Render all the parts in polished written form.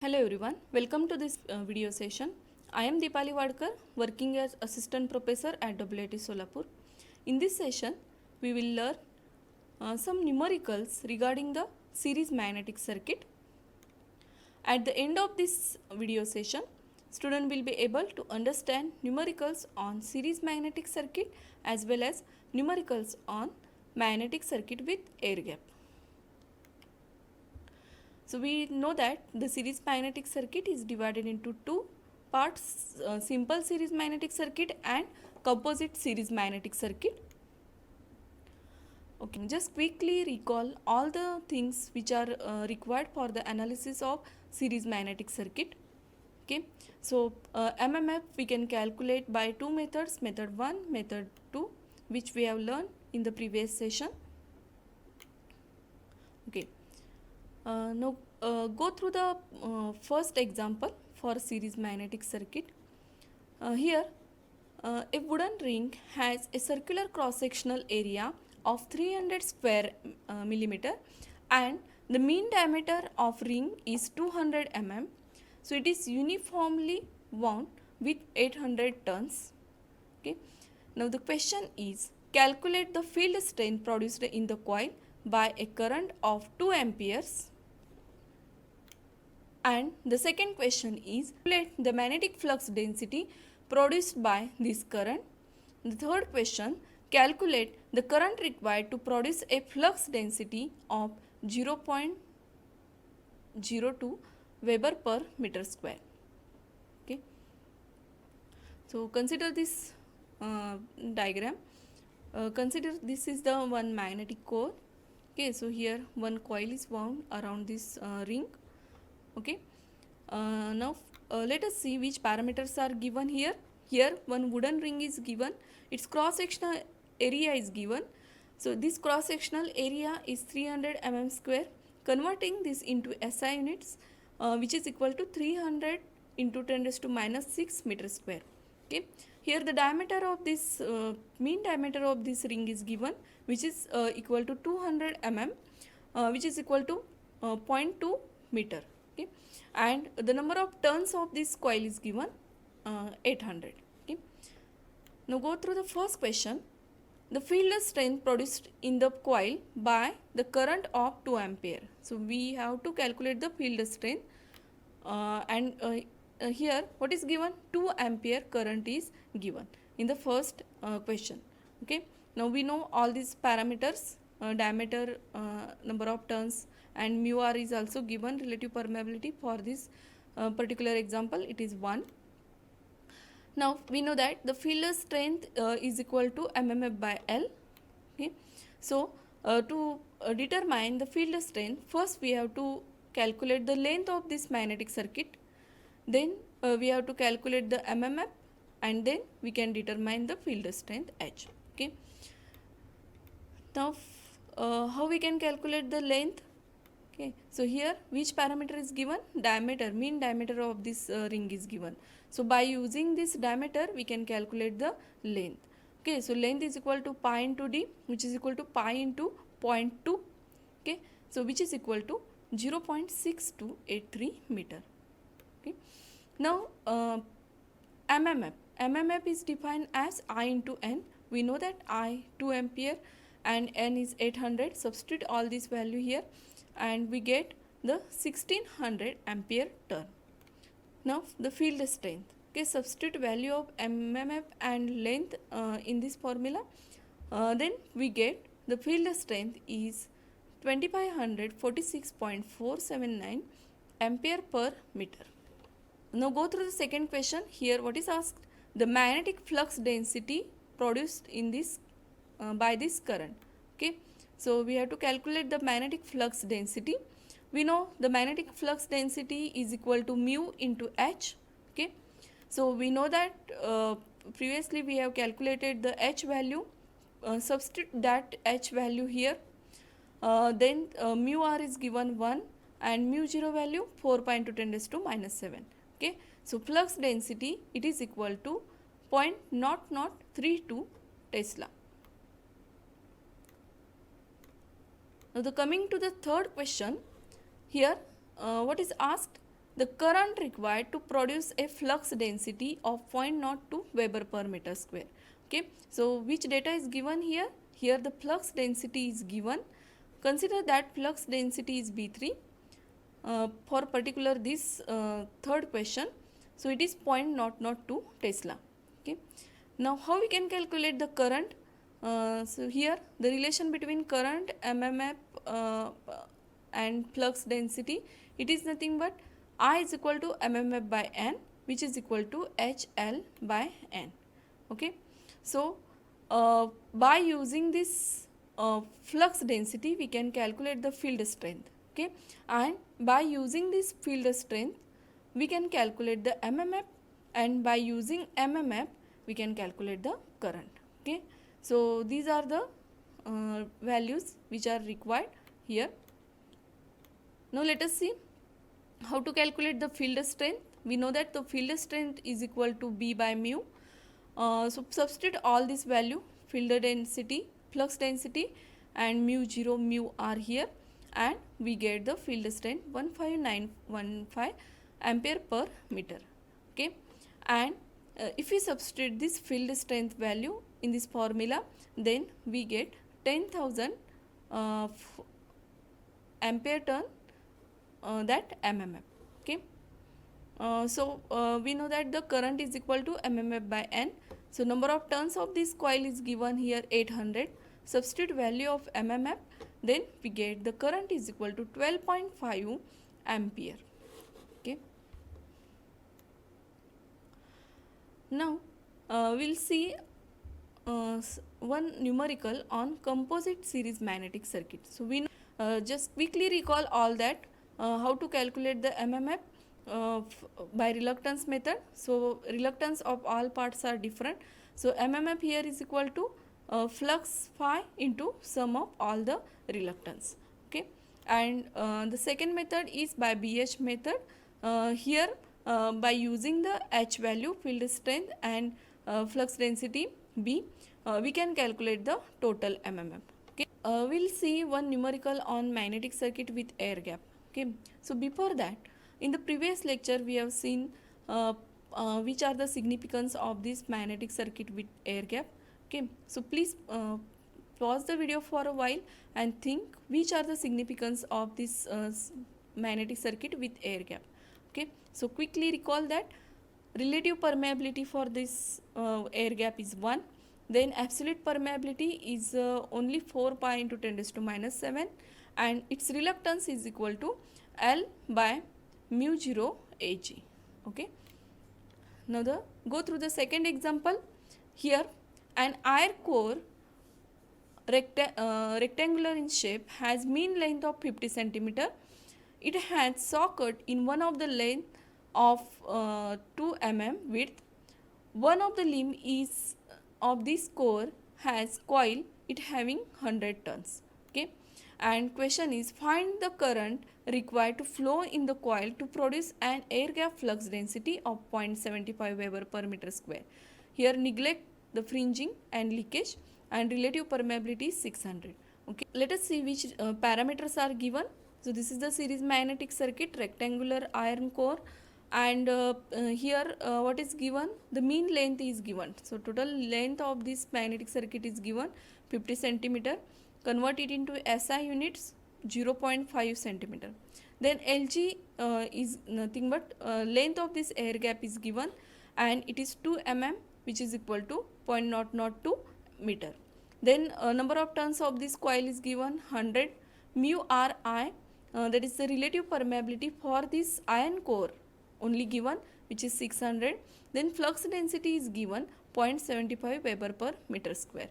Hello everyone, welcome to this video session. I am Deepali Wadkar, working as Assistant Professor at WIT Solapur. In this session, we will learn some numericals regarding the series magnetic circuit. At the end of this video session, student will be able to understand numericals on series magnetic circuit as well as numericals on magnetic circuit with air gap. So we know that the series magnetic circuit is divided into two parts, simple series magnetic circuit and composite series magnetic circuit. Okay, just quickly recall all the things which are required for the analysis of series magnetic circuit. Okay, so MMF we can calculate by two methods, method 1, method 2, which we have learned in the previous session. Okay. Now go through the first example for series magnetic circuit. Here a wooden ring has a circular cross-sectional area of 300 square millimeter and the mean diameter of ring is 200 mm. So it is uniformly wound with 800 turns. Okay. Now the question is, calculate the field strength produced in the coil by a current of 2 amperes. And the second question is, calculate the magnetic flux density produced by this current. The third question, calculate the current required to produce a flux density of 0.02 Weber per meter square. Okay. So consider this diagram. Consider this is the one magnetic core. Okay, so here one coil is wound around this ring. Okay, now let us see which parameters are given here. Here one wooden ring is given, its cross sectional area is given. So this cross sectional area is 300 mm square. Converting this into SI units, which is equal to 300 into 10 raised to minus 6 meter square. Okay, here the diameter of this mean diameter of this ring is given, which is equal to 200 mm, which is equal to 0.2 meter. Okay, and the number of turns of this coil is given 800. Okay, now go through the first question. The field strength produced in the coil by the current of 2 ampere. So we have to calculate the field strength, and here what is given, 2 ampere current is given in the first question. Okay, now we know all these parameters, diameter, number of turns, and mu r is also given. Relative permeability for this particular example, it is 1. Now we know that the field strength is equal to MMF by L. Okay, so to determine the field strength, first we have to calculate the length of this magnetic circuit, then we have to calculate the MMF, and then we can determine the field strength H. Okay, now how we can calculate the length? Okay, so here which parameter is given? Diameter, mean diameter of this ring is given. So by using this diameter we can calculate the length. Okay, so length is equal to pi into d, which is equal to pi into 0.2. Okay, so which is equal to 0.6283 meter. Okay, now MMF is defined as I into N. We know that I 2 ampere and N is 800. Substitute all this value here and we get the 1600 ampere turn. Now the field strength. Okay, substitute value of MMF and length in this formula. Then we get the field strength is 2546.479 ampere per meter. Now go through the second question. Here what is asked? The magnetic flux density produced in this by this current. Okay, so we have to calculate the magnetic flux density. We know the magnetic flux density is equal to mu into H. Okay, so we know that previously we have calculated the H value. Substitute that H value here. Then mu r is given 1 and mu 0 value 4.2 10 raised to minus 7. Okay, so flux density, it is equal to 0.0032 Tesla. Now coming to the third question, here what is asked? the current required to produce a flux density of 0.02 Weber per meter square. Okay, so which data is given here? Here the flux density is given. Consider that flux density is B3 for particular this third question. So it is 0.002 Tesla. Okay, now how we can calculate the current? So here the relation between current, MMF and flux density, it is nothing but I is equal to MMF by N, which is equal to HL by N. Okay, so by using this flux density we can calculate the field strength. Okay, and by using this field strength we can calculate the MMF, and by using MMF we can calculate the current. Okay, so these are the values which are required here. Now let us see how to calculate the field strength. We know that the field strength is equal to B by mu. So substitute all this value, field density, flux density and mu 0, mu r here, and we get the field strength 15915 ampere per meter. Okay, and if we substitute this field strength value in this formula, then we get 10,000 ampere turn, that MMF. Okay, so we know that the current is equal to MMF by N. So number of turns of this coil is given here 800. Substitute value of MMF, then we get the current is equal to 12.5 ampere. Okay, now we'll see one numerical on composite series magnetic circuit. So we just quickly recall all that, how to calculate the MMF by reluctance method. So reluctance of all parts are different. So MMF here is equal to flux phi into sum of all the reluctance. Okay, and the second method is by BH method. Here by using the H value, field strength and flux density B, we can calculate the total MMF. Okay, we'll see one numerical on magnetic circuit with air gap. Okay, so before that, in the previous lecture we have seen which are the significance of this magnetic circuit with air gap. Okay, so please pause the video for a while and think which are the significance of this magnetic circuit with air gap. Okay, so quickly recall that relative permeability for this air gap is 1, then absolute permeability is only 4 pi into 10 raised to minus 7, and its reluctance is equal to L by mu 0 Ag. Okay, now go through the second example. Here an iron core rectangular in shape has mean length of 50 centimeter. It has socket in one of the length of 2 mm width. One of the limb is of this core has coil, it having 100 turns. Okay, and question is find the current required to flow in the coil to produce an air gap flux density of 0.75 Weber per meter square. Here neglect the fringing and leakage, and relative permeability is 600. Okay, let us see which parameters are given. So this is the series magnetic circuit, rectangular iron core, and here what is given, the mean length is given. So total length of this magnetic circuit is given 50 centimeter. Convert it into SI units, 0.5 centimeter. Then LG is nothing but length of this air gap is given, and it is 2 mm, which is equal to 0.002 meter. Then number of turns of this coil is given 100. Mu Ri, that is the relative permeability for this iron core only given, which is 600. Then flux density is given 0.75 Weber per meter square.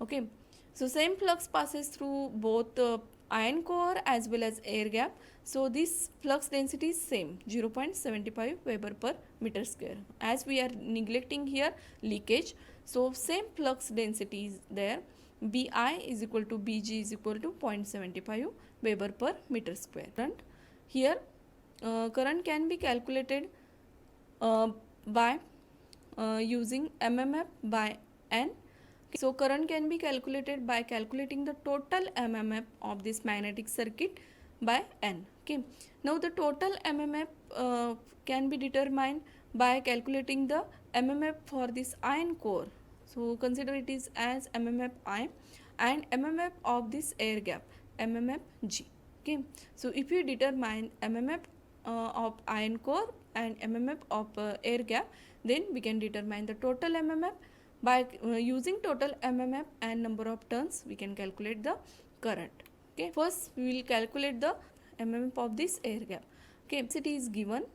Okay, so same flux passes through both iron core as well as air gap. So this flux density is same, 0.75 Weber per meter square. As we are neglecting here leakage, so same flux density is there. Bi is equal to Bg is equal to 0.75 Weber per meter square. And here current can be calculated by using MMF by N. So current can be calculated by calculating the total MMF of this magnetic circuit by n. Okay, now the total mmf can be determined by calculating the mmf for this iron core. So consider it is as mmf I and mmf of this air gap, mmf G. Okay, so if you determine mmf of iron core and mmf of air gap, then we can determine the total mmf. By using total mmf and number of turns, we can calculate the current. Okay, first we will calculate the mmf of this air gap. Okay, density is given.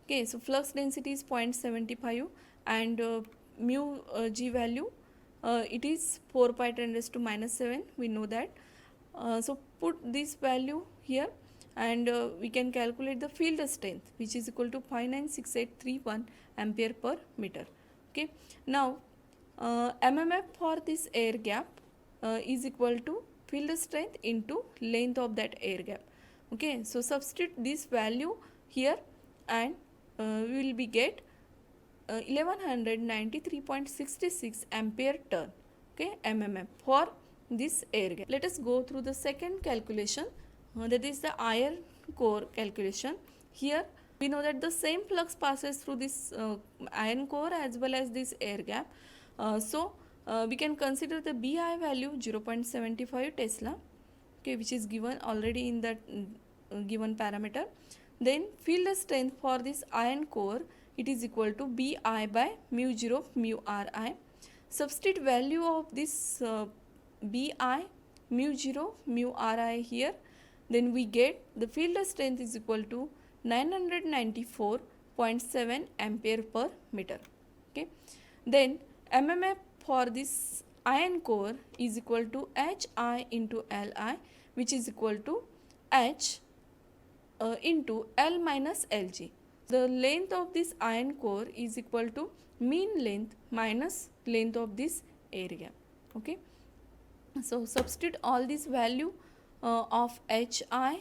Okay, so flux density is 0.75 and mu G value it is 4 pi 10 raised to minus 7. We know that. So put this value here and we can calculate the field strength, which is equal to 596,831 ampere per meter. Okay, now mmf for this air gap is equal to field strength into length of that air gap. Okay, so substitute this value here and we will be get 1193.66 ampere turn. Okay, mmf for this air gap. Let us go through the second calculation, that is the iron core calculation. Here we know that the same flux passes through this iron core as well as this air gap. So we can consider the Bi value 0.75 Tesla, okay, which is given already in that given parameter. Then field strength for this iron core, it is equal to Bi by mu 0 mu Ri. Substitute value of this Bi mu 0 mu Ri here, then we get the field strength is equal to 994.7 ampere per meter. Okay, then mmf for this iron core is equal to Hi into Li, which is equal to H into L minus Lg. The length of this iron core is equal to mean length minus length of this air gap. Okay, so substitute all this value of Hi,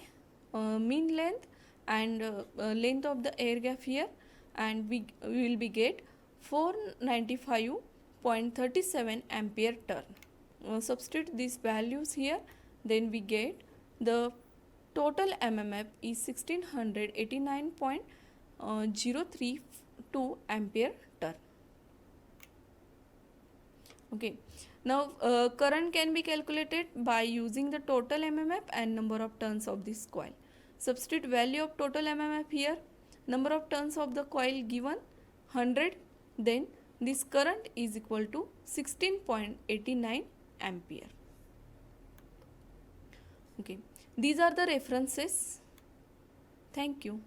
mean length and length of the air gap here, and we will be get 495.37 ampere turn. Substitute these values here, then we get the total mmf is 1689.032 ampere turn. Okay, now current can be calculated by using the total mmf and number of turns of this coil. Substitute value of total mmf here, number of turns of the coil given 100, then this current is equal to 16.89 ampere. Okay, these are the references. Thank you.